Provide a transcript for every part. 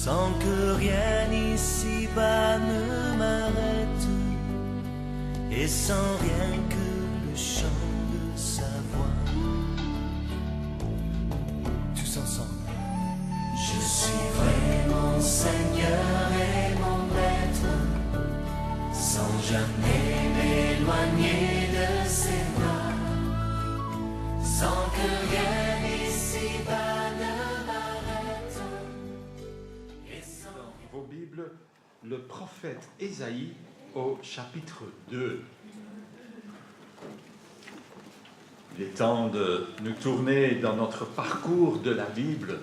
sans que rien ici-bas ne m'arrête, et sans rien que le chant de sa voix. Tous ensemble. Je suivrai mon Seigneur et mon Maître, sans jamais m'éloigner de ses bras, sans que rien ici-bas ne m'arrête. Dans vos Bibles, le prophète Ésaïe au chapitre 2. Il est temps de nous tourner dans notre parcours de la Bible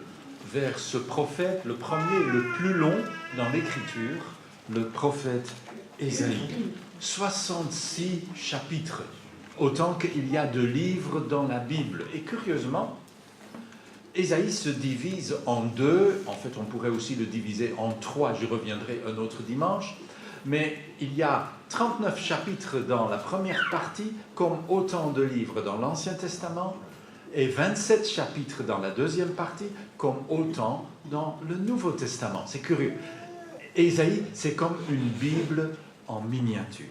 vers ce prophète, le premier, le plus long dans l'Écriture, le prophète Ésaïe. 66 chapitres, autant qu'il y a de livres dans la Bible. Et curieusement, Ésaïe se divise en deux, en fait on pourrait aussi le diviser en trois, j'y reviendrai un autre dimanche, mais il y a 39 chapitres dans la première partie, comme autant de livres dans l'Ancien Testament, et 27 chapitres dans la deuxième partie, comme autant dans le Nouveau Testament. C'est curieux. Ésaïe, c'est comme une Bible en miniature.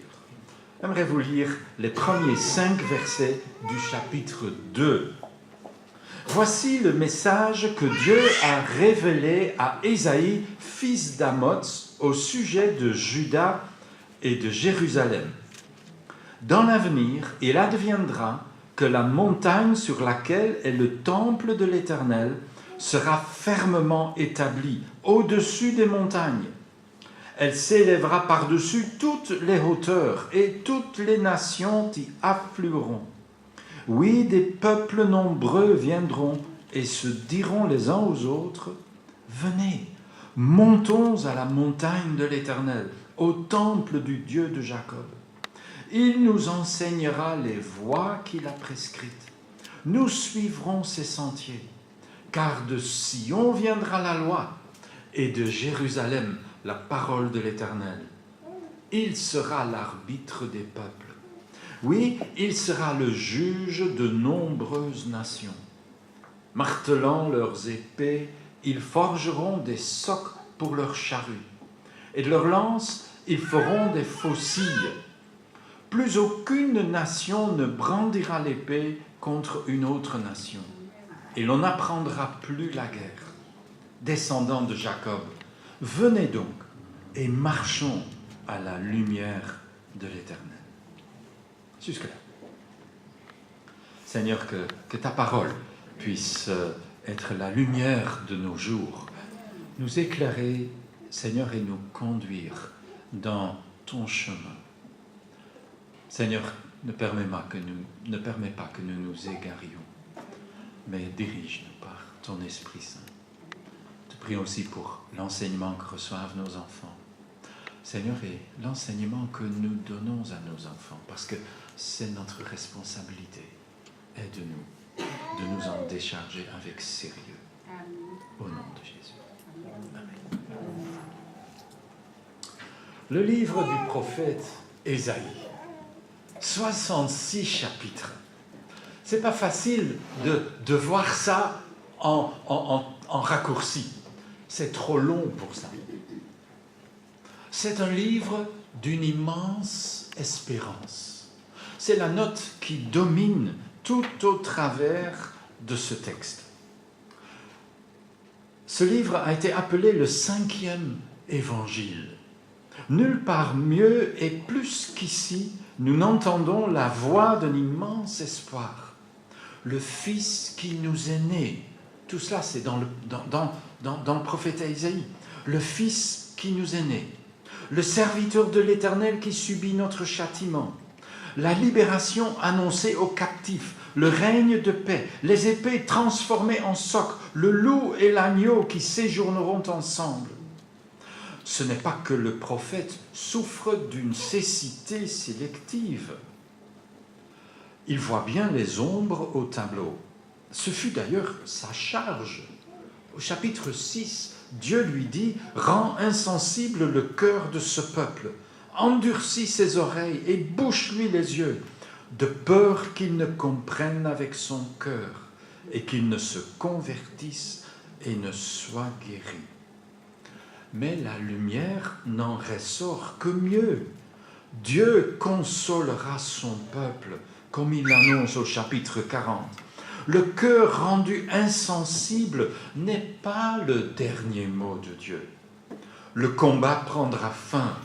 J'aimerais vous lire les premiers 5 versets du chapitre 2. Voici le message que Dieu a révélé à Ésaïe, fils d'Amoz, au sujet de Juda et de Jérusalem. Dans l'avenir, il adviendra que la montagne sur laquelle est le temple de l'Éternel sera fermement établie au-dessus des montagnes. Elle s'élèvera par-dessus toutes les hauteurs et toutes les nations y afflueront. Oui, des peuples nombreux viendront et se diront les uns aux autres, « Venez, montons à la montagne de l'Éternel, au temple du Dieu de Jacob. Il nous enseignera les voies qu'il a prescrites. Nous suivrons ses sentiers, car de Sion viendra la loi, et de Jérusalem la parole de l'Éternel. Il sera l'arbitre des peuples. Oui, il sera le juge de nombreuses nations. Martelant leurs épées, ils forgeront des socs pour leurs charrues, et de leurs lances, ils feront des faucilles. Plus aucune nation ne brandira l'épée contre une autre nation, et l'on n'apprendra plus la guerre. Descendants de Jacob, venez donc et marchons à la lumière de l'Éternel. Jusque-là. Seigneur, que ta parole puisse être la lumière de nos jours, nous éclairer, Seigneur, et nous conduire dans ton chemin. Seigneur, ne permets pas que nous nous égarions, mais dirige-nous par ton Esprit Saint. Te prie aussi pour l'enseignement que reçoivent nos enfants. Seigneur, et l'enseignement que nous donnons à nos enfants, parce que c'est notre responsabilité. Aide-nous de nous en décharger avec sérieux. Au nom de Jésus. Amen. Le livre du prophète Ésaïe. 66 chapitres. C'est pas facile de voir ça en raccourci. C'est trop long pour ça. C'est un livre d'une immense espérance. C'est la note qui domine tout au travers de ce texte. Ce livre a été appelé le 5e évangile. Nulle part mieux et plus qu'ici, nous n'entendons la voix d'un immense espoir. Le Fils qui nous est né. Tout cela, c'est dans le prophète Ésaïe. Le Fils qui nous est né. Le serviteur de l'Éternel qui subit notre châtiment. La libération annoncée aux captifs. Le règne de paix. Les épées transformées en socs. Le loup et l'agneau qui séjourneront ensemble. Ce n'est pas que le prophète souffre d'une cécité sélective. Il voit bien les ombres au tableau. Ce fut d'ailleurs sa charge. Au chapitre 6, Dieu lui dit « Rends insensible le cœur de ce peuple, endurcis ses oreilles et bouche-lui les yeux, de peur qu'il ne comprenne avec son cœur et qu'il ne se convertisse et ne soit guéri. » mais la lumière n'en ressort que mieux. Dieu consolera son peuple, comme il l'annonce au chapitre 40. Le cœur rendu insensible n'est pas le dernier mot de Dieu. Le combat prendra fin.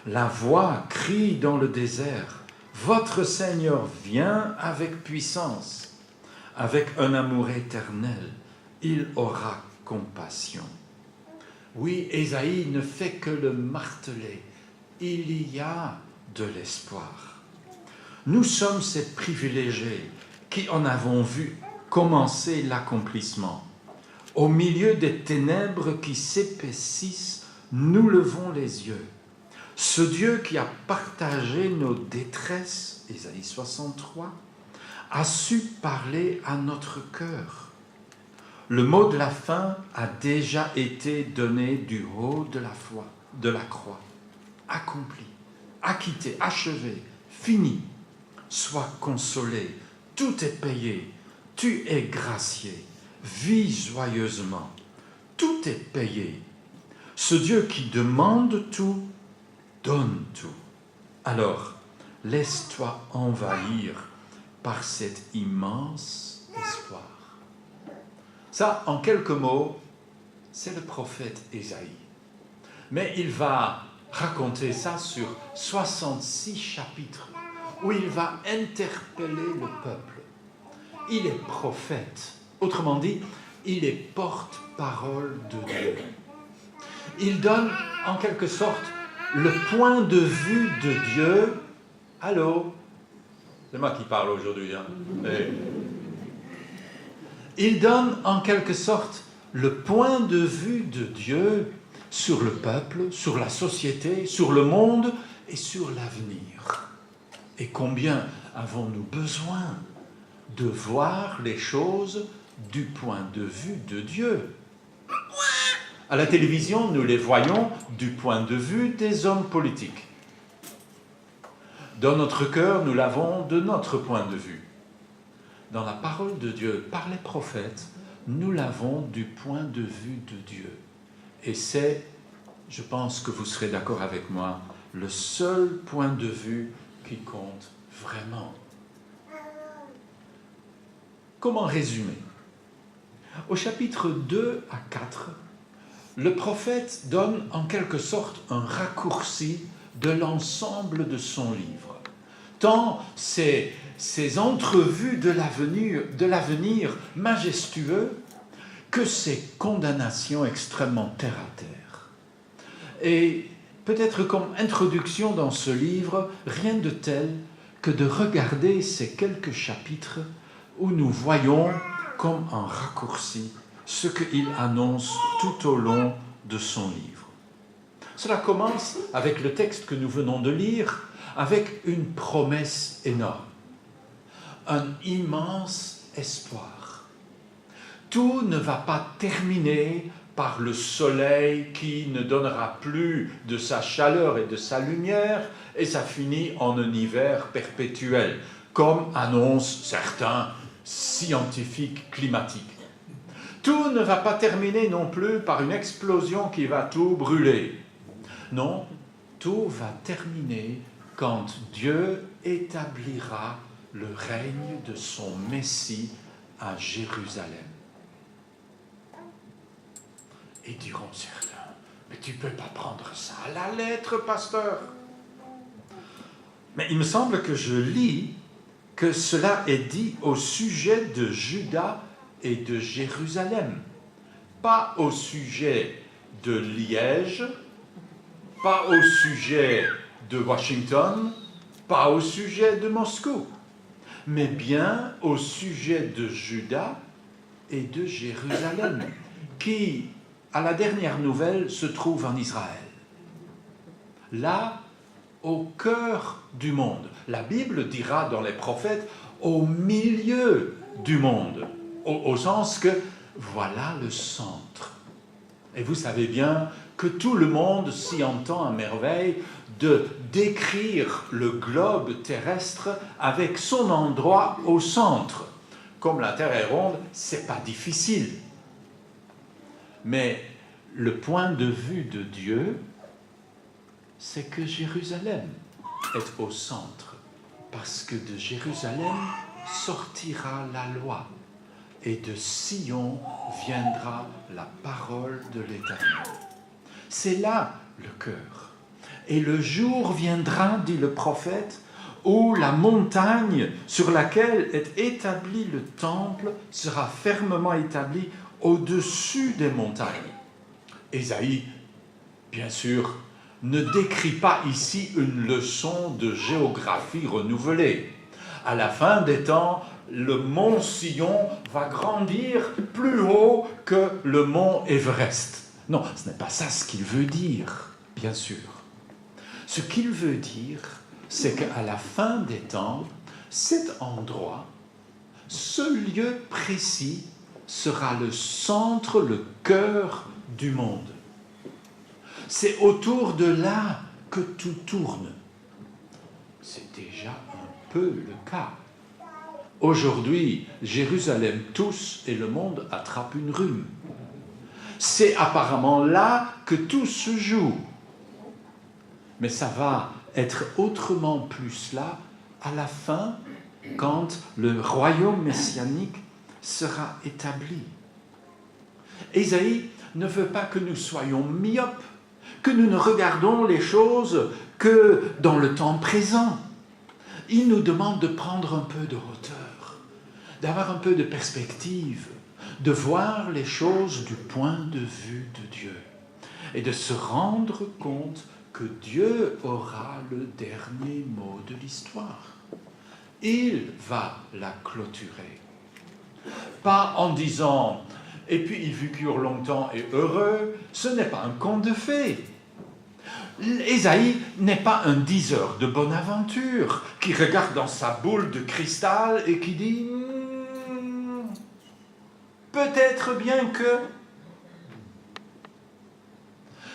La voix crie dans le désert. Votre Seigneur vient avec puissance. Avec un amour éternel, il aura compassion. Oui, Ésaïe ne fait que le marteler. Il y a de l'espoir. Nous sommes ces privilégiés qui en avons vu commencer l'accomplissement. Au milieu des ténèbres qui s'épaississent, nous levons les yeux. Ce Dieu qui a partagé nos détresses, Ésaïe 63, a su parler à notre cœur. Le mot de la fin a déjà été donné du haut de la croix. Accompli, acquitté, achevé, fini. Sois consolé, tout est payé, tu es gracié, vis joyeusement, tout est payé. Ce Dieu qui demande tout, donne tout. Alors, laisse-toi envahir par cet immense espoir. Ça, en quelques mots, c'est le prophète Ésaïe. Mais il va raconter ça sur 66 chapitres, où il va interpeller le peuple. Il est prophète, autrement dit, il est porte-parole de Dieu. Il donne en quelque sorte le point de vue de Dieu. Allô? C'est moi qui parle aujourd'hui. Hein? Il donne en quelque sorte le point de vue de Dieu sur le peuple, sur la société, sur le monde et sur l'avenir. Et combien avons-nous besoin de voir les choses du point de vue de Dieu? À la télévision, nous les voyons du point de vue des hommes politiques. Dans notre cœur, nous l'avons de notre point de vue. Dans la parole de Dieu, par les prophètes, nous l'avons du point de vue de Dieu. Et c'est, je pense que vous serez d'accord avec moi, le seul point de vue qui compte vraiment. Comment résumer? Au chapitre 2 à 4, le prophète donne en quelque sorte un raccourci de l'ensemble de son livre. Tant ces entrevues de l'avenir majestueux que ces condamnations extrêmement terre à terre. Et peut-être comme introduction dans ce livre, rien de tel que de regarder ces quelques chapitres où nous voyons comme un raccourci ce qu'il annonce tout au long de son livre. Cela commence avec le texte que nous venons de lire, avec une promesse énorme, un immense espoir. Tout ne va pas terminer par le soleil qui ne donnera plus de sa chaleur et de sa lumière, et ça finit en un hiver perpétuel, comme annoncent certains scientifiques climatiques. Tout ne va pas terminer non plus par une explosion qui va tout brûler. Non, tout va terminer quand Dieu établira le règne de son Messie à Jérusalem. Et diront certains, mais tu ne peux pas prendre ça à la lettre, pasteur. Mais il me semble que je lis que cela est dit au sujet de Juda et de Jérusalem, pas au sujet de Liège, pas au sujet de Washington, pas au sujet de Moscou, mais bien au sujet de Juda et de Jérusalem, qui, à la dernière nouvelle, se trouve en Israël. Là, au cœur du monde. La Bible dira dans les prophètes, au milieu du monde, au sens que voilà le centre. Et vous savez bien que tout le monde s'y entend à merveille de décrire le globe terrestre avec son endroit au centre. Comme la Terre est ronde, c'est pas difficile. Mais le point de vue de Dieu, c'est que Jérusalem est au centre, parce que de Jérusalem sortira la loi, et de Sion viendra la parole de l'Éternel. C'est là le cœur. Et le jour viendra, dit le prophète, où la montagne sur laquelle est établi le temple sera fermement établie au-dessus des montagnes. Ésaïe, bien sûr, ne décrit pas ici une leçon de géographie renouvelée. À la fin des temps, le mont Sion va grandir plus haut que le mont Everest. Non, ce n'est pas ça ce qu'il veut dire, bien sûr. Ce qu'il veut dire, c'est qu'à la fin des temps, cet endroit, ce lieu précis, sera le centre, le cœur du monde. C'est autour de là que tout tourne. C'est déjà un peu le cas. Aujourd'hui, Jérusalem tousse et le monde attrape une rhume. C'est apparemment là que tout se joue. Mais ça va être autrement plus là à la fin, quand le royaume messianique sera établi. Ésaïe ne veut pas que nous soyons myopes, que nous ne regardons les choses que dans le temps présent. Il nous demande de prendre un peu de hauteur, d'avoir un peu de perspective, de voir les choses du point de vue de Dieu et de se rendre compte que Dieu aura le dernier mot de l'histoire. Il va la clôturer. Pas en disant « et puis ils vécurent longtemps et heureux », ce n'est pas un conte de fées. Ésaïe n'est pas un diseur de bonne aventure qui regarde dans sa boule de cristal et qui dit « peut-être bien que ».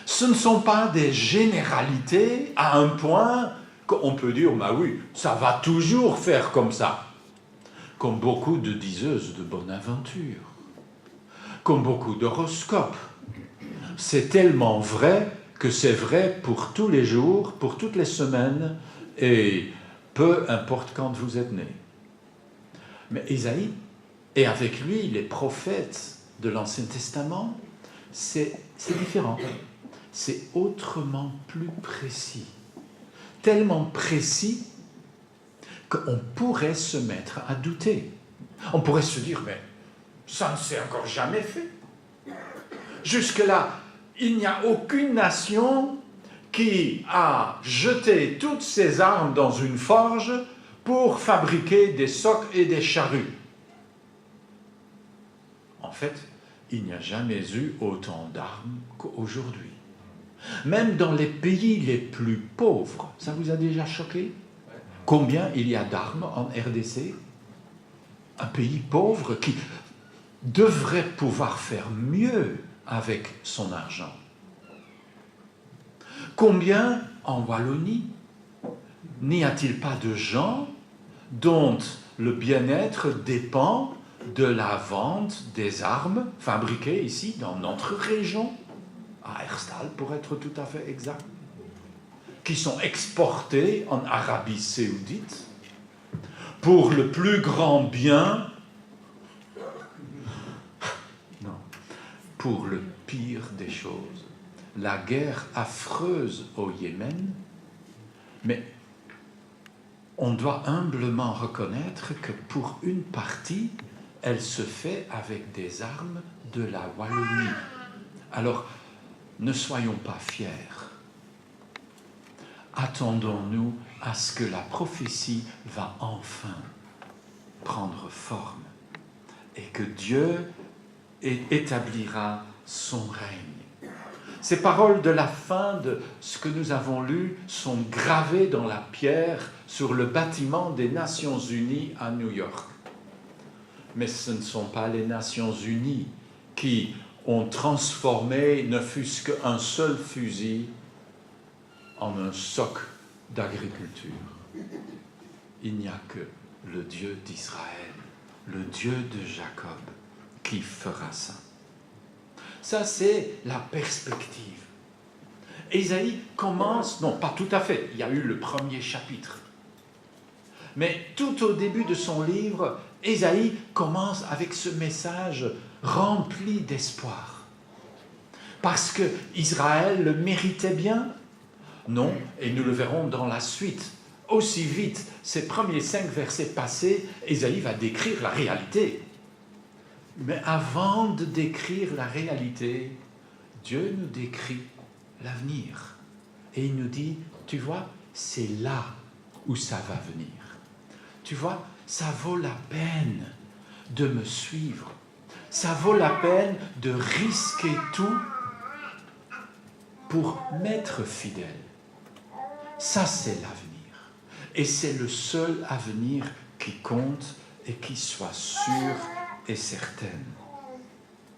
Ce ne sont pas des généralités à un point qu'on peut dire « bah oui, ça va toujours faire comme ça », comme beaucoup de diseuses de bonne aventure, comme beaucoup d'horoscopes. C'est tellement vrai que c'est vrai pour tous les jours, pour toutes les semaines, et peu importe quand vous êtes né. Mais Ésaïe, et avec lui les prophètes de l'Ancien Testament, c'est différent. C'est autrement plus précis. Tellement précis qu'on pourrait se mettre à douter. On pourrait se dire, mais ça ne s'est encore jamais fait. Jusque-là, il n'y a aucune nation qui a jeté toutes ses armes dans une forge pour fabriquer des socs et des charrues. En fait, il n'y a jamais eu autant d'armes qu'aujourd'hui. Même dans les pays les plus pauvres, ça vous a déjà choqué? Combien il y a d'armes en RDC? Un pays pauvre qui devrait pouvoir faire mieux avec son argent. Combien en Wallonie n'y a-t-il pas de gens dont le bien-être dépend de la vente des armes fabriquées ici dans notre région, à Herstal pour être tout à fait exact, qui sont exportées en Arabie Saoudite pour le plus grand bien, non, pour le pire des choses, la guerre affreuse au Yémen, mais on doit humblement reconnaître que pour une partie, elle se fait avec des armes de la Wallonie. Alors, ne soyons pas fiers. Attendons-nous à ce que la prophétie va enfin prendre forme et que Dieu établira son règne. Ces paroles de la fin de ce que nous avons lu sont gravées dans la pierre sur le bâtiment des Nations Unies à New York. Mais ce ne sont pas les Nations Unies qui ont transformé ne fût-ce qu'un seul fusil en un soc d'agriculture. Il n'y a que le Dieu d'Israël, le Dieu de Jacob, qui fera ça. Ça, c'est la perspective. Ésaïe commence, non pas tout à fait, il y a eu le premier chapitre. Mais tout au début de son livre, Ésaïe commence avec ce message rempli d'espoir. Parce que Israël le méritait bien? Non, et nous le verrons dans la suite. Aussi vite, ces premiers 5 versets passés, Ésaïe va décrire la réalité. Mais avant de décrire la réalité, Dieu nous décrit l'avenir. Et il nous dit, tu vois, c'est là où ça va venir. Tu vois, ça vaut la peine de me suivre. Ça vaut la peine de risquer tout pour m'être fidèle. Ça, c'est l'avenir. Et c'est le seul avenir qui compte et qui soit sûr et certain.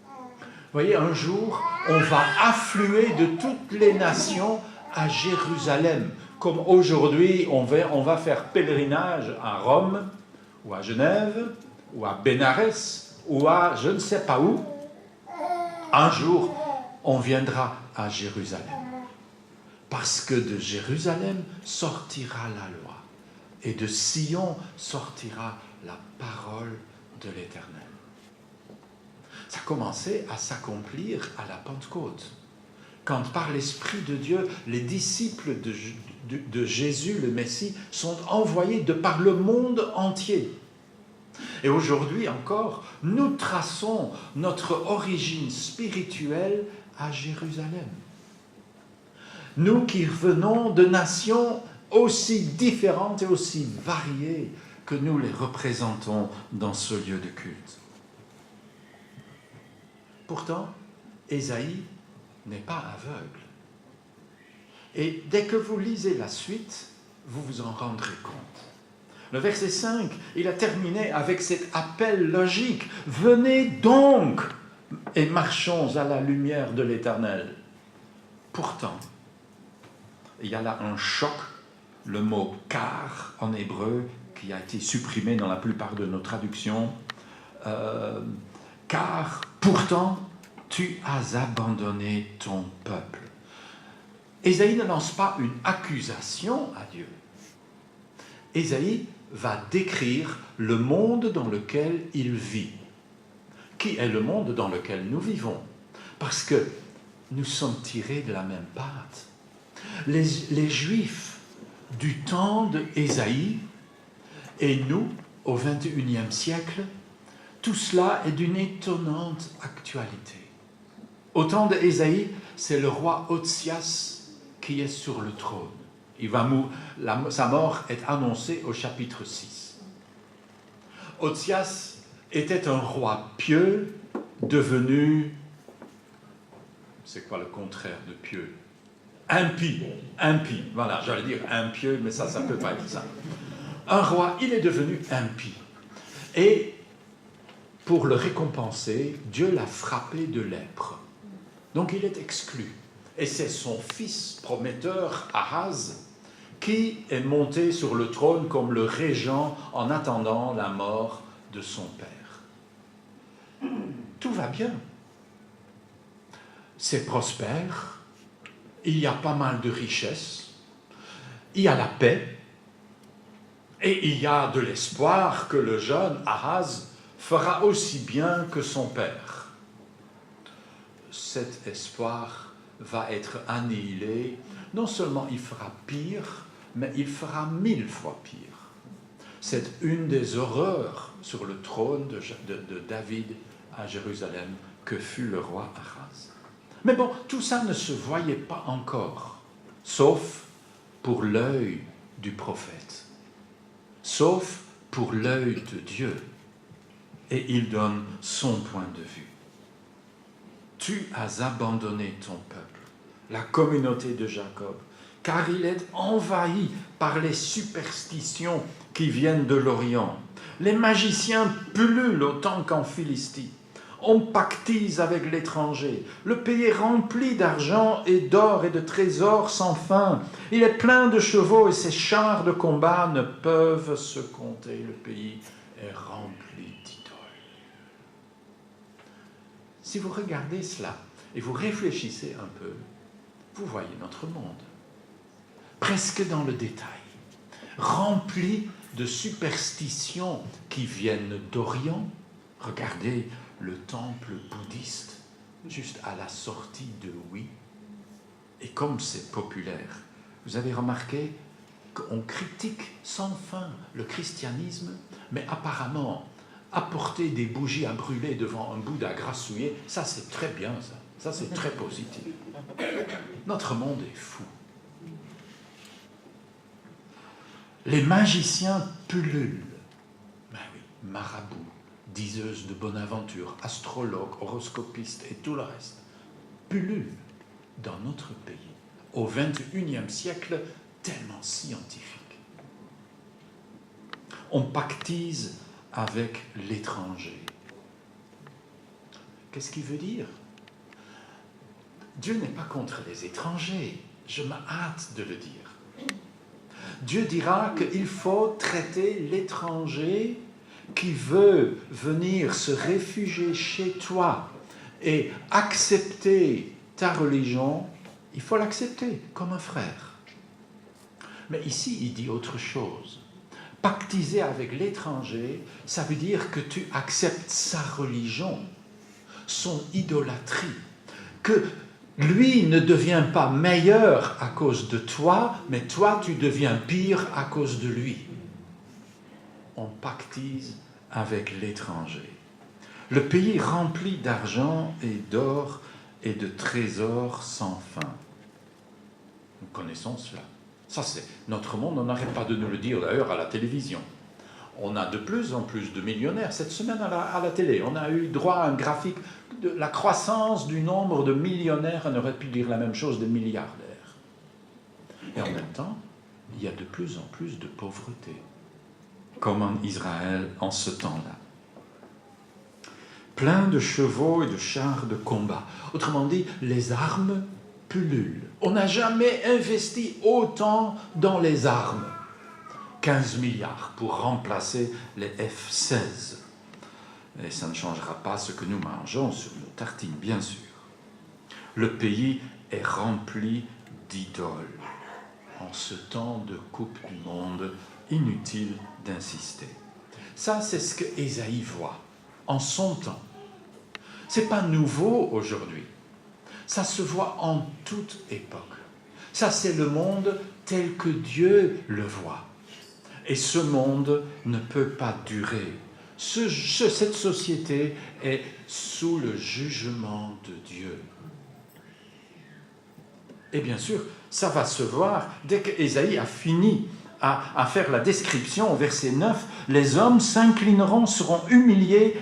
Vous voyez, un jour, on va affluer de toutes les nations à Jérusalem. Comme aujourd'hui, on va faire pèlerinage à Rome, ou à Genève, ou à Bénarès, ou à je ne sais pas où. Un jour, on viendra à Jérusalem. Parce que de Jérusalem sortira la loi, et de Sion sortira la parole de l'Éternel. Ça commençait à s'accomplir à la Pentecôte, quand par l'Esprit de Dieu, les disciples de Jésus, le Messie, sont envoyés de par le monde entier. Et aujourd'hui encore, nous traçons notre origine spirituelle à Jérusalem. Nous qui venons de nations aussi différentes et aussi variées que nous les représentons dans ce lieu de culte. Pourtant, Ésaïe n'est pas aveugle. Et dès que vous lisez la suite, vous vous en rendrez compte. Le verset 5, il a terminé avec cet appel logique. « Venez donc et marchons à la lumière de l'Éternel. » Pourtant, il y a là un choc, le mot « car » en hébreu, qui a été supprimé dans la plupart de nos traductions. Car pourtant, tu as abandonné ton peuple. Ésaïe ne lance pas une accusation à Dieu. Ésaïe va décrire le monde dans lequel il vit, qui est le monde dans lequel nous vivons, parce que nous sommes tirés de la même pâte. Les Juifs du temps d'Ésaïe et nous, au XXIe siècle, tout cela est d'une étonnante actualité. Au temps d'Ésaïe, c'est le roi Ozias qui est sur le trône. Sa mort est annoncée au chapitre 6. Ozias était un roi pieux devenu, c'est quoi le contraire de pieux? Impie, voilà, j'allais dire impieux, mais ça ne peut pas être ça. Un roi, il est devenu impie. Et pour le récompenser, Dieu l'a frappé de lèpre. Donc il est exclu. Et c'est son fils prometteur, Ahaz, qui est monté sur le trône comme le régent en attendant la mort de son père. Tout va bien. C'est prospère. Il y a pas mal de richesses. Il y a la paix. Et il y a de l'espoir que le jeune Ahaz fera aussi bien que son père. Cet espoir va être annihilé. Non seulement il fera pire, mais il fera 1000 fois pire. C'est une des horreurs sur le trône de David à Jérusalem que fut le roi Ahaz. Mais bon, tout ça ne se voyait pas encore, sauf pour l'œil du prophète, sauf pour l'œil de Dieu. Et il donne son point de vue. Tu as abandonné ton peuple, la communauté de Jacob, car il est envahi par les superstitions qui viennent de l'Orient. Les magiciens pullulent autant qu'en Philistie. On pactise avec l'étranger. Le pays est rempli d'argent et d'or et de trésors sans fin. Il est plein de chevaux et ses chars de combat ne peuvent se compter. Le pays est rempli d'idoles. Si vous regardez cela, et vous réfléchissez un peu, vous voyez notre monde, presque dans le détail, rempli de superstitions qui viennent d'Orient. Regardez le temple bouddhiste, juste à la sortie de Hui. Et comme c'est populaire, vous avez remarqué qu'on critique sans fin le christianisme, mais apparemment, apporter des bougies à brûler devant un Bouddha grassouillé, ça c'est très bien, ça c'est très positif. Notre monde est fou. Les magiciens pullulent. Ben oui, marabouts, diseuses de bonne aventure, astrologues, horoscopistes et tout le reste, pullulent dans notre pays, au XXIe siècle, tellement scientifique. On pactise avec l'étranger. Qu'est-ce qu'il veut dire? Dieu n'est pas contre les étrangers, je me hâte de le dire. Dieu dira qu'il faut traiter l'étranger qui veut venir se réfugier chez toi et accepter ta religion, il faut l'accepter comme un frère. Mais ici, il dit autre chose. Pactiser avec l'étranger, ça veut dire que tu acceptes sa religion, son idolâtrie, que lui ne devient pas meilleur à cause de toi, mais toi, tu deviens pire à cause de lui. On pactise avec l'étranger. Le pays rempli d'argent et d'or et de trésors sans fin. Nous connaissons cela. Ça, c'est notre monde, on n'arrête pas de nous le dire d'ailleurs à la télévision. On a de plus en plus de millionnaires. Cette semaine à la télé, on a eu droit à un graphique de la croissance du nombre de millionnaires. On aurait pu dire la même chose des milliardaires. Et en même temps, il y a de plus en plus de pauvreté, comme en Israël en ce temps-là. Plein de chevaux et de chars de combat. Autrement dit, les armes pullulent. On n'a jamais investi autant dans les armes. 15 milliards pour remplacer les F-16. Et ça ne changera pas ce que nous mangeons sur nos tartines, bien sûr. Le pays est rempli d'idoles. En ce temps de Coupe du Monde, inutile d'insister. Ça, c'est ce que Ésaïe voit en son temps. Ce n'est pas nouveau aujourd'hui. Ça se voit en toute époque. Ça, c'est le monde tel que Dieu le voit. Et ce monde ne peut pas durer. Cette société est sous le jugement de Dieu. Et bien sûr, ça va se voir dès qu'Ésaïe a fini à faire la description au verset 9. Les hommes s'inclineront, seront humiliés.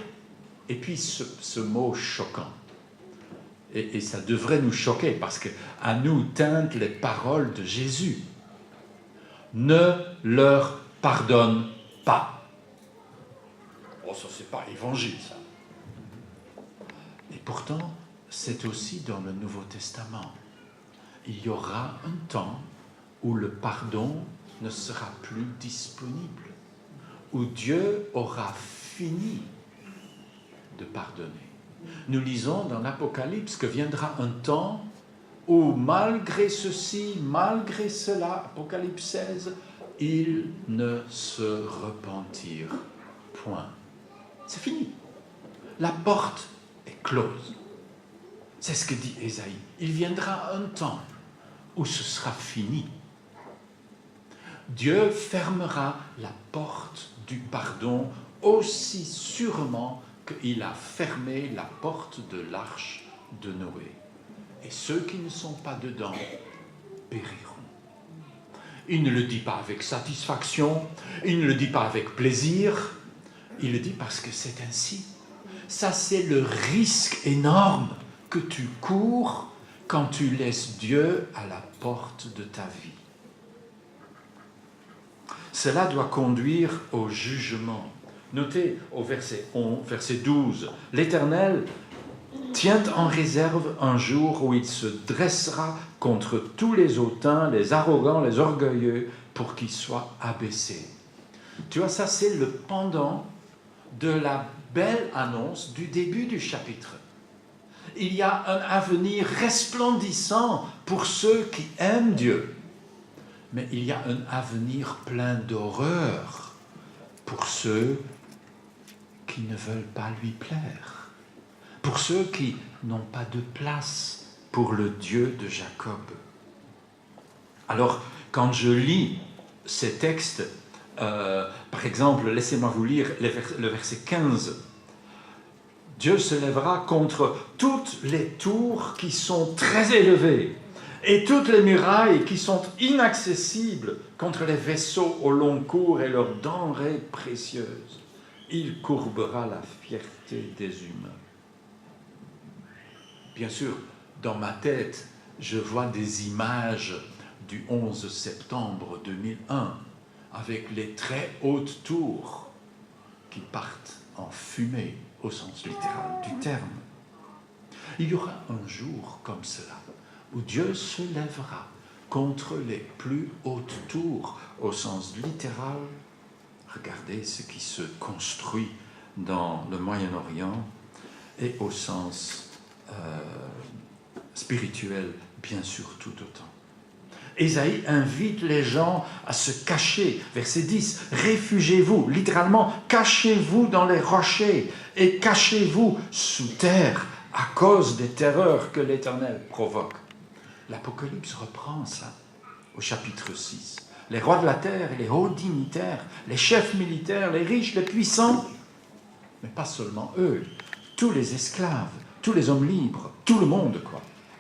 Et puis ce mot choquant. Et ça devrait nous choquer parce qu'à nous teintent les paroles de Jésus. Ne leur pardonne pas. Oh, ça, c'est pas évangile, ça. Et pourtant, c'est aussi dans le Nouveau Testament. Il y aura un temps où le pardon ne sera plus disponible, où Dieu aura fini de pardonner. Nous lisons dans l'Apocalypse que viendra un temps où malgré ceci, malgré cela, Apocalypse 16, ils ne se repentirent point. C'est fini. La porte est close. C'est ce que dit Ésaïe. Il viendra un temps où ce sera fini. Dieu fermera la porte du pardon aussi sûrement qu'il a fermé la porte de l'arche de Noé. Et ceux qui ne sont pas dedans périront. Il ne le dit pas avec satisfaction, il ne le dit pas avec plaisir, il le dit parce que c'est ainsi. Ça, c'est le risque énorme que tu cours quand tu laisses Dieu à la porte de ta vie. Cela doit conduire au jugement. Notez au verset 12, « L'Éternel tient en réserve un jour où il se dressera contre tous les hautains, les arrogants, les orgueilleux, pour qu'ils soient abaissés. » Tu vois, ça c'est le pendant de la belle annonce du début du chapitre. Il y a un avenir resplendissant pour ceux qui aiment Dieu. Mais il y a un avenir plein d'horreur pour ceux qui ne veulent pas lui plaire, pour ceux qui n'ont pas de place pour le Dieu de Jacob. Alors, quand je lis ces textes, par exemple, laissez-moi vous lire le verset 15. Dieu se lèvera contre toutes les tours qui sont très élevées et toutes les murailles qui sont inaccessibles, contre les vaisseaux au long cours et leurs denrées précieuses. Il courbera la fierté des humains. Bien sûr, dans ma tête, je vois des images du 11 septembre 2001 avec les très hautes tours qui partent en fumée au sens littéral du terme. Il y aura un jour comme cela où Dieu se lèvera contre les plus hautes tours au sens littéral. Regardez ce qui se construit dans le Moyen-Orient et au sens spirituel, bien sûr, tout autant. Ésaïe invite les gens à se cacher. Verset 10, « Réfugiez-vous », littéralement, « Cachez-vous dans les rochers et cachez-vous sous terre à cause des terreurs que l'Éternel provoque. » L'Apocalypse reprend ça au chapitre 6. Les rois de la terre, les hauts dignitaires, les chefs militaires, les riches, les puissants, mais pas seulement eux, tous les esclaves, tous les hommes libres, tout le monde,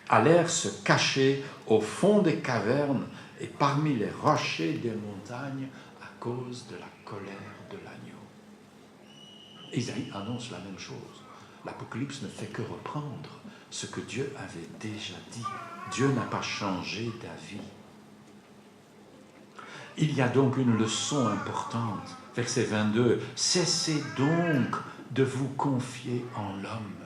allèrent se cacher au fond des cavernes et parmi les rochers des montagnes à cause de la colère de l'agneau. Isaïe annonce la même chose. L'Apocalypse ne fait que reprendre ce que Dieu avait déjà dit. Dieu n'a pas changé d'avis. Il y a donc une leçon importante. Verset 22. « Cessez donc de vous confier en l'homme. »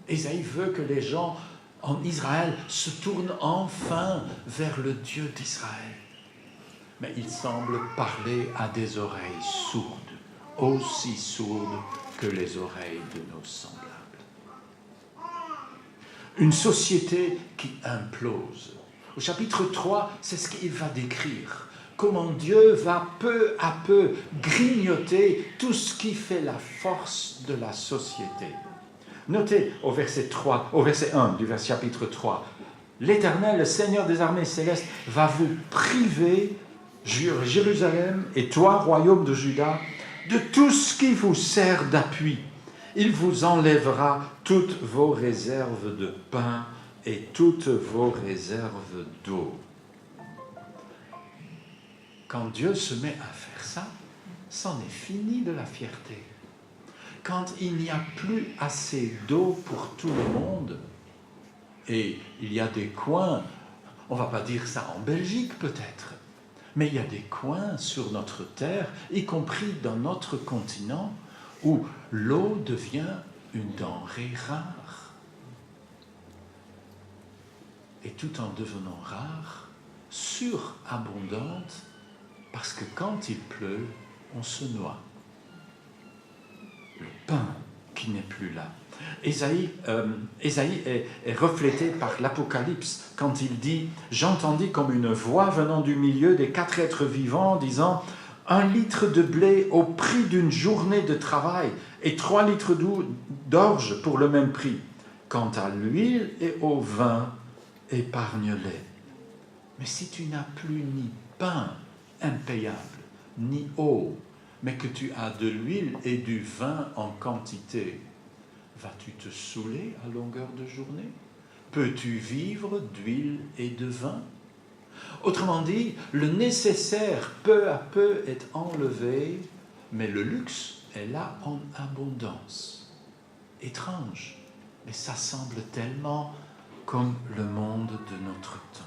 Isaïe veut que les gens en Israël se tournent enfin vers le Dieu d'Israël. Mais il semble parler à des oreilles sourdes, aussi sourdes que les oreilles de nos semblables. Une société qui implose. Au chapitre 3, c'est ce qu'il va décrire. Comment Dieu va peu à peu grignoter tout ce qui fait la force de la société. Notez au verset 1 du chapitre 3, « L'Éternel, le Seigneur des armées célestes, va vous priver, Jérusalem et toi, royaume de Juda, de tout ce qui vous sert d'appui. Il vous enlèvera toutes vos réserves de pain et toutes vos réserves d'eau. » Quand Dieu se met à faire ça, c'en est fini de la fierté. Quand il n'y a plus assez d'eau pour tout le monde, et il y a des coins, on ne va pas dire ça en Belgique peut-être, mais il y a des coins sur notre terre, y compris dans notre continent, où l'eau devient une denrée rare. Et tout en devenant rare, surabondante, parce que quand il pleut, on se noie. Le pain qui n'est plus là. Ésaïe est reflété par l'Apocalypse quand il dit « J'entendis comme une voix venant du milieu des 4 êtres vivants disant « 1 litre de blé au prix d'une journée de travail et 3 litres d'orge pour le même prix. Quant à l'huile et au vin, épargne-les. Mais si tu n'as plus ni pain impayable, ni eau, mais que tu as de l'huile et du vin en quantité, vas-tu te saouler à longueur de journée? Peux-tu vivre d'huile et de vin? » Autrement dit, le nécessaire peu à peu est enlevé, mais le luxe est là en abondance. Étrange, mais ça semble tellement comme le monde de notre temps.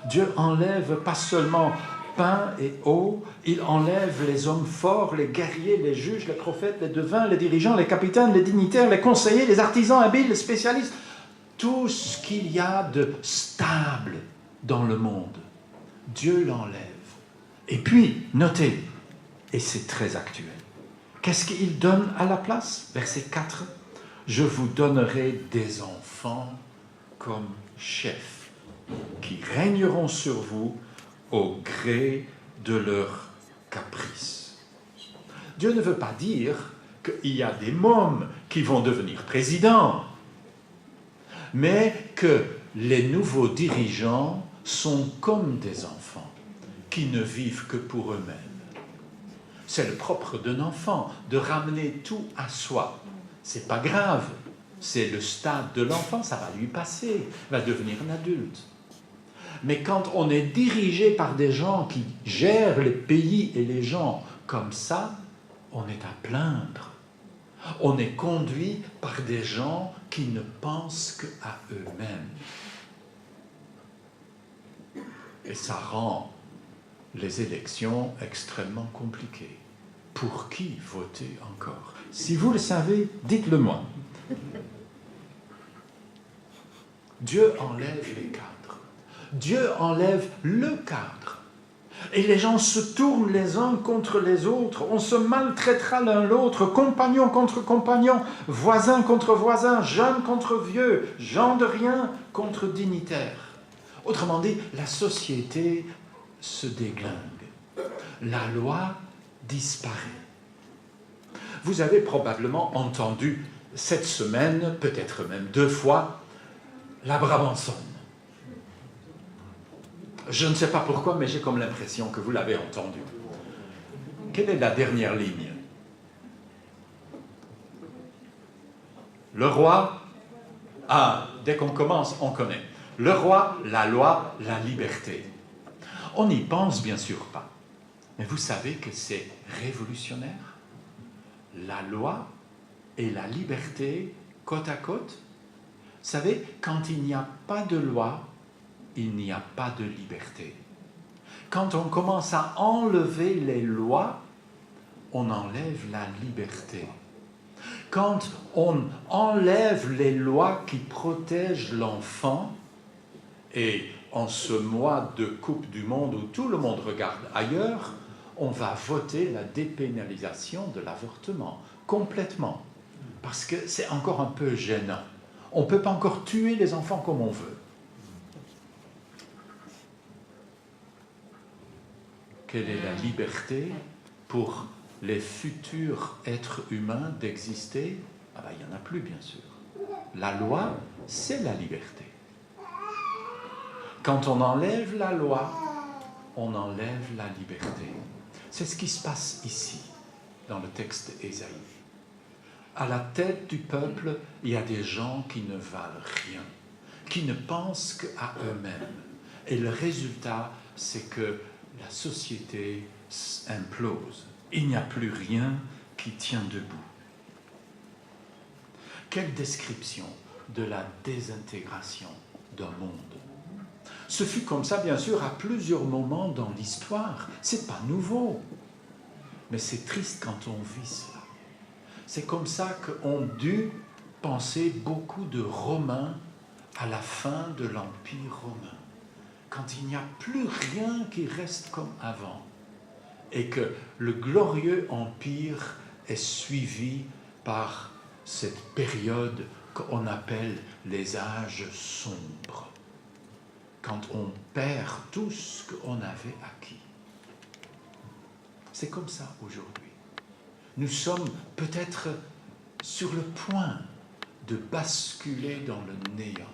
Dieu enlève pas seulement pain et eau, il enlève les hommes forts, les guerriers, les juges, les prophètes, les devins, les dirigeants, les capitaines, les dignitaires, les conseillers, les artisans habiles, les spécialistes, tout ce qu'il y a de stable dans le monde. Dieu l'enlève. Et puis, notez, et c'est très actuel, qu'est-ce qu'il donne à la place? Verset 4. je vous donnerai des enfants comme chefs, qui régneront sur vous au gré de leurs caprices. Dieu ne veut pas dire qu'il y a des mômes qui vont devenir présidents, mais que les nouveaux dirigeants sont comme des enfants qui ne vivent que pour eux-mêmes. C'est le propre d'un enfant de ramener tout à soi. C'est pas grave, c'est le stade de l'enfant, ça va lui passer, il va devenir un adulte. Mais quand on est dirigé par des gens qui gèrent les pays et les gens comme ça, on est à plaindre. On est conduit par des gens qui ne pensent qu'à eux-mêmes. Et ça rend les élections extrêmement compliquées. Pour qui voter encore? Si vous le savez, dites-le-moi. Dieu enlève les cadres. Dieu enlève le cadre. Et les gens se tournent les uns contre les autres. On se maltraitera l'un l'autre, compagnon contre compagnon, voisin contre voisin, jeune contre vieux, gens de rien contre dignitaires. Autrement dit, la société se déglingue. La loi disparaît. Vous avez probablement entendu cette semaine, peut-être même 2 fois, la Brabançonne. Je ne sais pas pourquoi, mais j'ai comme l'impression que vous l'avez entendu. Quelle est la dernière ligne? Le roi, dès qu'on commence, on connaît. Le roi, la loi, la liberté. On n'y pense bien sûr pas. Mais vous savez que c'est révolutionnaire? La loi et la liberté côte à côte. Vous savez, quand il n'y a pas de loi, il n'y a pas de liberté. Quand on commence à enlever les lois, on enlève la liberté. Quand on enlève les lois qui protègent l'enfant, et en ce mois de Coupe du Monde où tout le monde regarde ailleurs, on va voter la dépénalisation de l'avortement, complètement. Parce que c'est encore un peu gênant. On ne peut pas encore tuer les enfants comme on veut. Quelle est la liberté pour les futurs êtres humains d'exister? Il n'y en a plus, bien sûr. La loi, c'est la liberté. Quand on enlève la loi, on enlève la liberté. C'est ce qui se passe ici, dans le texte d'Ésaïe. À la tête du peuple, il y a des gens qui ne valent rien, qui ne pensent qu'à eux-mêmes. Et le résultat, c'est que la société implose. Il n'y a plus rien qui tient debout. Quelle description de la désintégration d'un monde. Ce fut comme ça, bien sûr, à plusieurs moments dans l'histoire. C'est pas nouveau. Mais c'est triste quand on vit cela. C'est comme ça qu'ont dû penser beaucoup de Romains à la fin de l'Empire romain. Quand il n'y a plus rien qui reste comme avant. Et que le glorieux empire est suivi par cette période qu'on appelle les âges sombres. Quand on perd tout ce qu'on avait acquis. C'est comme ça aujourd'hui. Nous sommes peut-être sur le point de basculer dans le néant,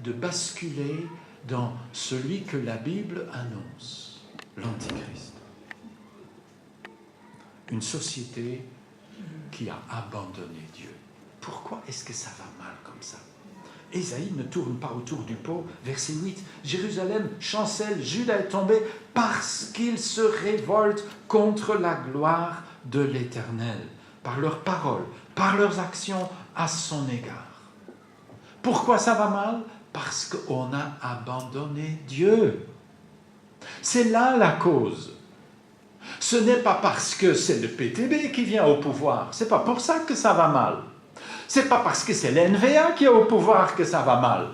de basculer dans celui que la Bible annonce, l'Antichrist. Une société qui a abandonné Dieu. Pourquoi est-ce que ça va mal comme ça? Ésaïe ne tourne pas autour du pot. Verset 8, Jérusalem chancelle, Juda est tombé parce qu'ils se révoltent contre la gloire de l'Éternel, par leurs paroles, par leurs actions à son égard. Pourquoi ça va mal? Parce qu'on a abandonné Dieu. C'est là la cause. Ce n'est pas parce que c'est le PTB qui vient au pouvoir. C'est pas pour ça que ça va mal. C'est pas parce que c'est l'NVA qui est au pouvoir que ça va mal.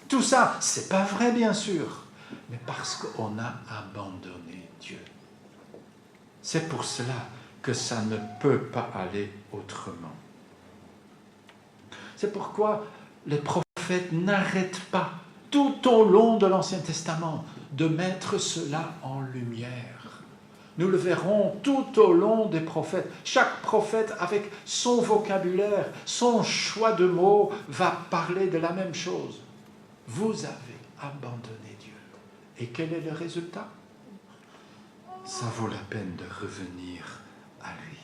Tout ça, c'est pas vrai, bien sûr. Mais parce qu'on a abandonné Dieu. C'est pour cela que ça ne peut pas aller autrement. C'est pourquoi les prophètes n'arrêtent pas, tout au long de l'Ancien Testament, de mettre cela en lumière. Nous le verrons tout au long des prophètes. Chaque prophète, avec son vocabulaire, son choix de mots, va parler de la même chose. Vous avez abandonné Dieu. Et quel est le résultat? Ça vaut la peine de revenir à lui.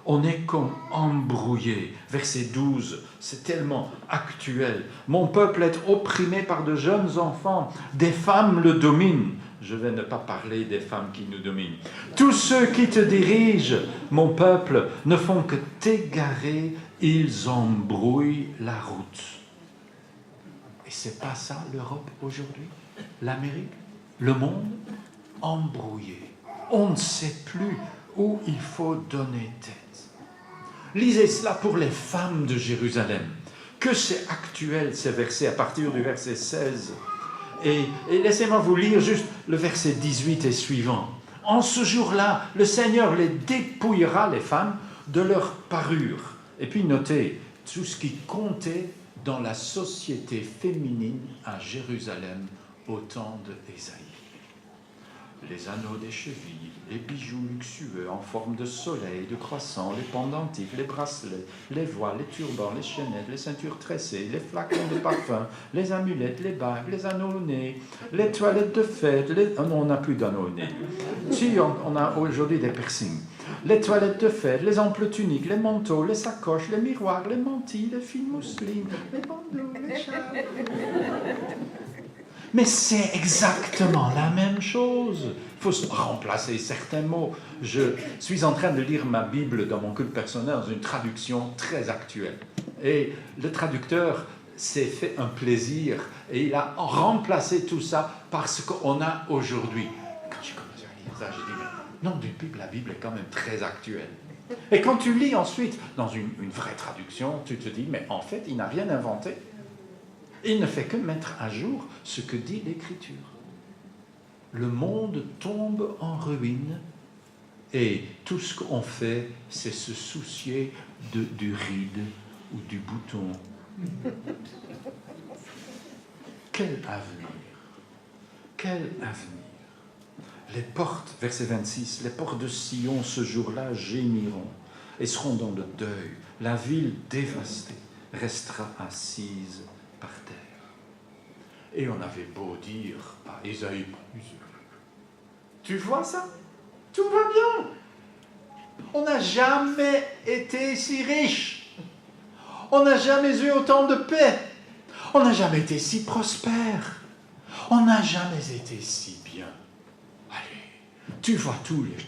On est comme embrouillé. Verset 12, c'est tellement actuel. Mon peuple est opprimé par de jeunes enfants. Des femmes le dominent. Je vais ne pas parler des femmes qui nous dominent. Tous ceux qui te dirigent, mon peuple, ne font que t'égarer. Ils embrouillent la route. Et c'est pas ça l'Europe aujourd'hui? L'Amérique? Le monde? Embrouillé. On ne sait plus où il faut donner tête. Lisez cela pour les femmes de Jérusalem. Que c'est actuel ces versets à partir du verset 16. Et laissez-moi vous lire juste le verset 18 et suivant. En ce jour-là, le Seigneur les dépouillera, les femmes, de leur parure. Et puis notez tout ce qui comptait dans la société féminine à Jérusalem au temps d'Ésaïe. Les anneaux des chevilles, les bijoux luxueux en forme de soleil, de croissant, les pendentifs, les bracelets, les voiles, les turbans, les chaînettes, les ceintures tressées, les flacons de parfum, les amulettes, les bagues, les anneaux au nez, les toilettes de fête, non, on n'a plus d'anneaux au nez. Si, on a aujourd'hui des piercings. Les toilettes de fête, les amples tuniques, les manteaux, les sacoches, les miroirs, les mantilles, les fines mousselines, les bandeaux, les châles. Mais c'est exactement la même chose. Il faut remplacer certains mots. Je suis en train de lire ma Bible dans mon culte personnel dans une traduction très actuelle. Et le traducteur s'est fait un plaisir et il a remplacé tout ça par ce qu'on a aujourd'hui. Quand j'ai commencé à lire ça, j'ai dit, mais non, la Bible est quand même très actuelle. Et quand tu lis ensuite dans une vraie traduction, tu te dis, mais en fait, il n'a rien inventé. Il ne fait que mettre à jour ce que dit l'Écriture. Le monde tombe en ruine et tout ce qu'on fait, c'est se soucier du ride ou du bouton. Quel avenir! Quel avenir! Les portes, verset 26, les portes de Sion ce jour-là gémiront et seront dans le deuil. La ville dévastée restera assise par terre. Et on avait beau dire à Ésaïe, tu vois ça? Tout va bien. On n'a jamais été si riche. On n'a jamais eu autant de paix. On n'a jamais été si prospère. On n'a jamais été si bien. Allez, tu vois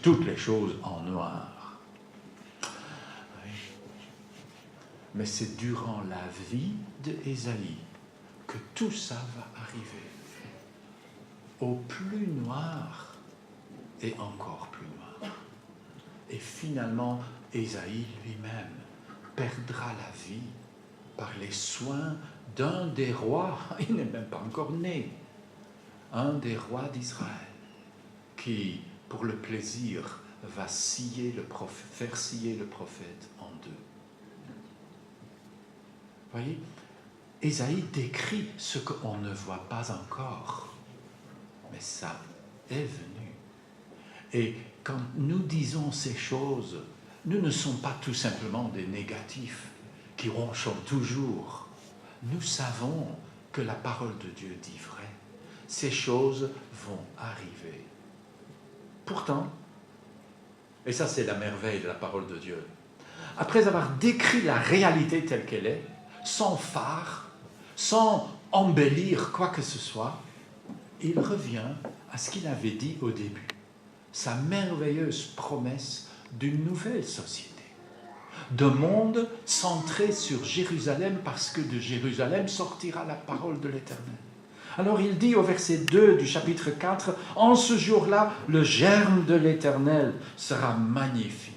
toutes les choses en noir. Oui. Mais c'est durant la vie d'Ésaïe que tout ça va arriver. Au plus noir et encore plus noir. Et finalement, Ésaïe lui-même perdra la vie par les soins d'un des rois, il n'est même pas encore né, un des rois d'Israël, qui, pour le plaisir, va faire scier le prophète en deux. Voyez, Ésaïe décrit ce qu'on ne voit pas encore, mais ça est venu. Et quand nous disons ces choses, nous ne sommes pas tout simplement des négatifs qui ronchons toujours. Nous savons que la parole de Dieu dit vrai. Ces choses vont arriver. Pourtant, et ça c'est la merveille de la parole de Dieu, après avoir décrit la réalité telle qu'elle est, sans phare, sans embellir quoi que ce soit, il revient à ce qu'il avait dit au début, sa merveilleuse promesse d'une nouvelle société, d'un monde centré sur Jérusalem, parce que de Jérusalem sortira la parole de l'Éternel. Alors il dit au verset 2 du chapitre 4, « En ce jour-là, le germe de l'Éternel sera magnifique. »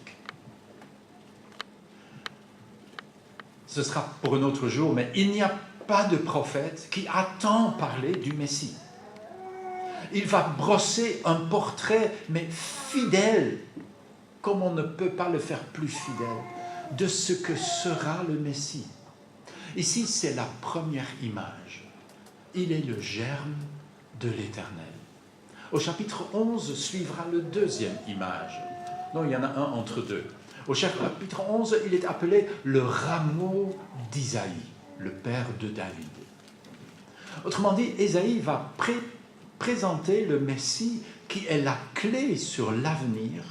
Ce sera pour un autre jour, mais il n'y a pas de prophète qui a tant parlé du Messie. Il va brosser un portrait, mais fidèle, comme on ne peut pas le faire plus fidèle, de ce que sera le Messie. Ici, c'est la première image. Il est le germe de l'Éternel. Au chapitre 11 suivra le deuxième image. Non, il y en a un entre deux. Au chapitre 11, il est appelé le rameau d'Isaïe, le père de David. Autrement dit, Ésaïe va présenter le Messie qui est la clé sur l'avenir.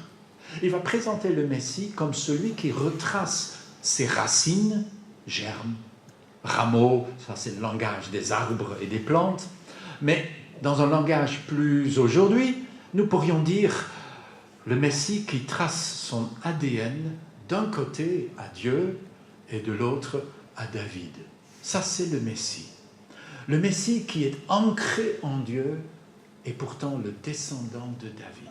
Il va présenter le Messie comme celui qui retrace ses racines, germes, rameaux, ça c'est le langage des arbres et des plantes, mais dans un langage plus aujourd'hui, nous pourrions dire le Messie qui trace son ADN d'un côté à Dieu et de l'autre à David. Ça c'est le Messie. Le Messie qui est ancré en Dieu et pourtant le descendant de David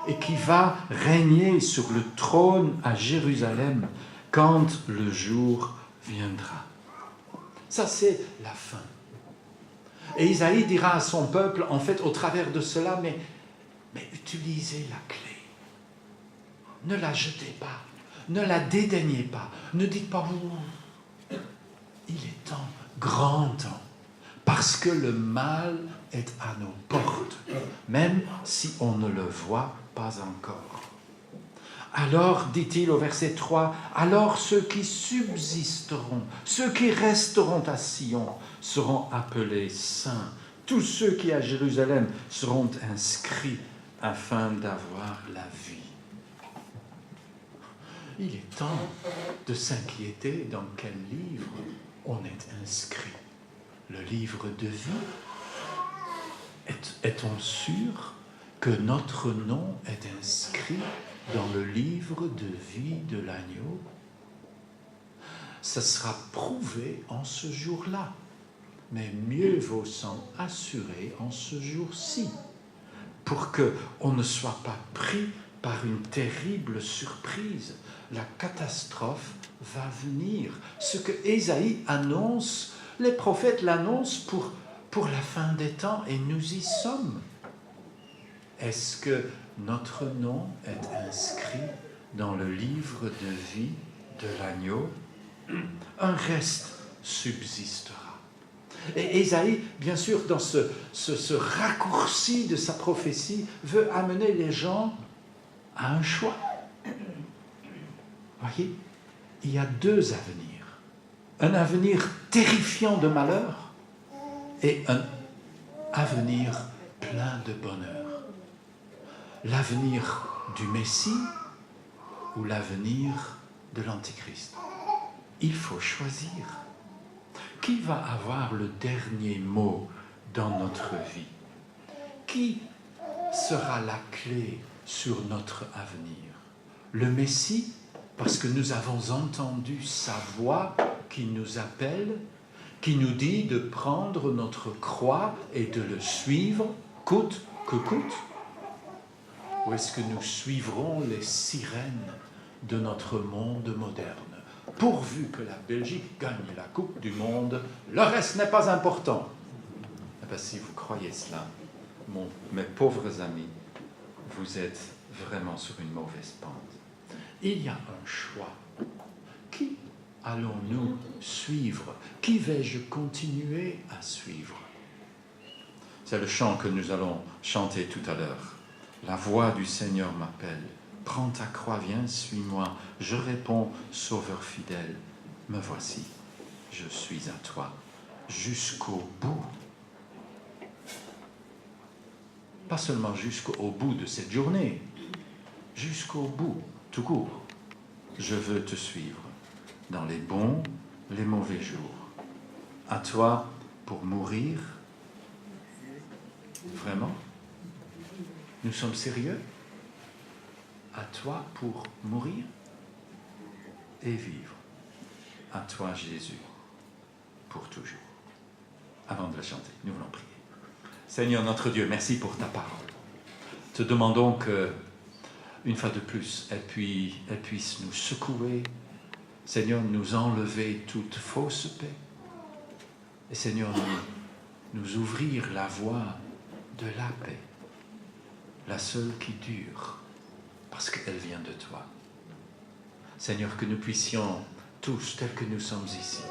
et qui va régner sur le trône à Jérusalem quand le jour viendra. Ça, c'est la fin. Et Isaïe dira à son peuple, en fait, au travers de cela, mais utilisez la clé. Ne la jetez pas, ne la dédaignez pas, ne dites pas, il est temps, grand temps, parce que le mal est à nos portes, même si on ne le voit pas encore. Alors, dit-il au verset 3, alors ceux qui subsisteront, ceux qui resteront à Sion seront appelés saints. Tous ceux qui à Jérusalem seront inscrits afin d'avoir la vie. Il est temps de s'inquiéter dans quel livre on est inscrit. Le livre de vie. Est-on sûr que notre nom est inscrit dans le livre de vie de l'agneau? Ce sera prouvé en ce jour-là, mais mieux vaut s'en assurer en ce jour-ci, pour qu'on ne soit pas pris par une terrible surprise. La catastrophe va venir. Ce que Ésaïe annonce, les prophètes l'annoncent pour la fin des temps, et nous y sommes. Est-ce que notre nom est inscrit dans le livre de vie de l'agneau? Un reste subsistera. Et Ésaïe, bien sûr, dans ce raccourci de sa prophétie, veut amener les gens à un choix. Voyez, il y a deux avenirs. Un avenir terrifiant de malheur et un avenir plein de bonheur. L'avenir du Messie ou l'avenir de l'Antichrist. Il faut choisir. Qui va avoir le dernier mot dans notre vie? Qui sera la clé sur notre avenir? Le Messie, parce que nous avons entendu sa voix qui nous appelle, qui nous dit de prendre notre croix et de le suivre, coûte que coûte? Ou est-ce que nous suivrons les sirènes de notre monde moderne? Pourvu que la Belgique gagne la Coupe du Monde, le reste n'est pas important. Eh bien, si vous croyez cela, mes pauvres amis, vous êtes vraiment sur une mauvaise pente. Il y a un choix. Qui allons-nous suivre? Qui vais-je continuer à suivre? C'est le chant que nous allons chanter tout à l'heure. La voix du Seigneur m'appelle. Prends ta croix, viens, suis-moi. Je réponds, Sauveur fidèle, me voici. Je suis à toi jusqu'au bout. Pas seulement jusqu'au bout de cette journée, jusqu'au bout, tout court. Je veux te suivre dans les bons, les mauvais jours. À toi pour mourir. Vraiment? Nous sommes sérieux? À toi pour mourir et vivre. À toi, Jésus, pour toujours. Avant de la chanter, nous voulons prier. Seigneur notre Dieu, merci pour ta parole. Te demandons que, une fois de plus, elle puisse nous secouer. Seigneur, nous enlever toute fausse paix. Et Seigneur, nous ouvrir la voie de la paix, la seule qui dure, parce qu'elle vient de toi. Seigneur, que nous puissions tous, tels que nous sommes ici,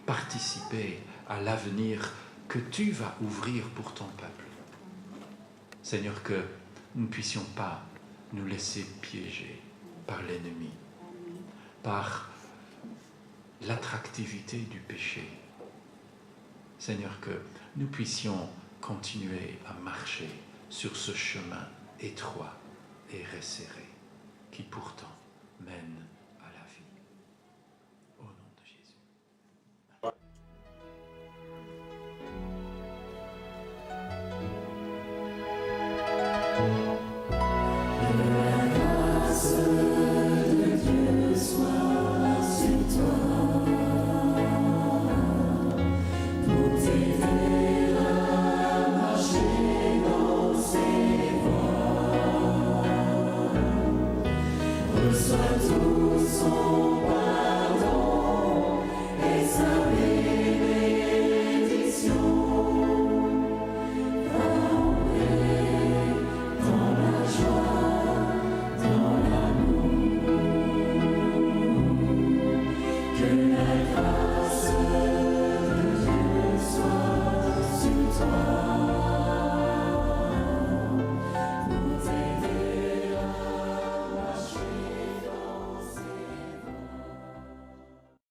participer à l'avenir que tu vas ouvrir pour ton peuple. Seigneur, que nous ne puissions pas nous laisser piéger par l'ennemi, par l'attractivité du péché. Seigneur, que nous puissions continuer à marcher sur ce chemin étroit et resserré qui pourtant mène à la vie. Au nom de Jésus. Reçois tout son